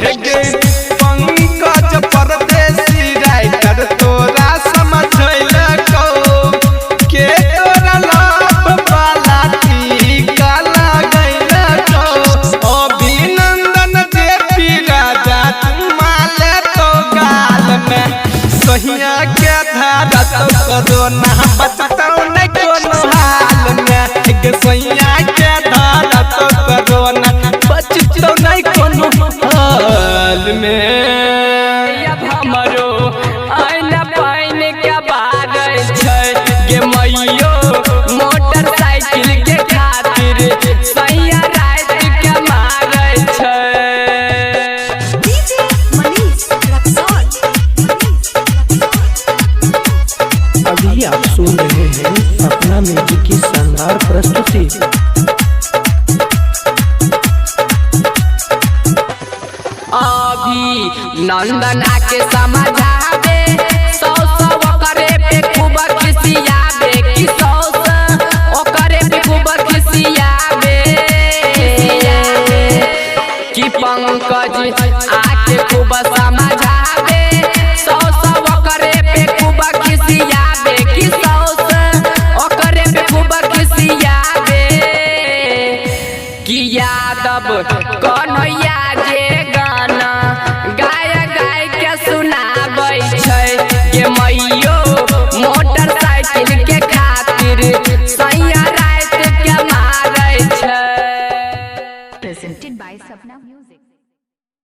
गे पंकज परदेसी राइटर तोरा समझलको के तोरा लव वाला टीका लगैलको अभिनंदन जेपी राजा तुम्हारे तो गाल में सहिया के धारा तो कोरोना बचतौ नहीं कोनो हाल में गे सहिया के धारा तो कोरोना बचतौ नहीं कोनो हाल में अब हमरो आइना पाइन के बागल छै गे मैयो मोटरसाइकिल के खातिर सैया रात के मारल छै। डीजे मनीष रक्सौल। अभी आप सुन रहे हैं सपना म्यूजिक की शानदार प्रस्तुति। अभी नंदना के समझावे सौ करे पे खूब खिसियावे कि सौ ओकरे पे खूब खिसियावे कि पंकज आके खूब समझावे सौ करे पे खूब खिसियावे कि सौ ओकरे पे खूब खिसियावे कि यादव कन्हैया जे गाना गाय गाय के सुनाबै छै गे मैयो मोटरसाइकिल के खातिर सैया रात के मारै छै। Presented by Sapna Music।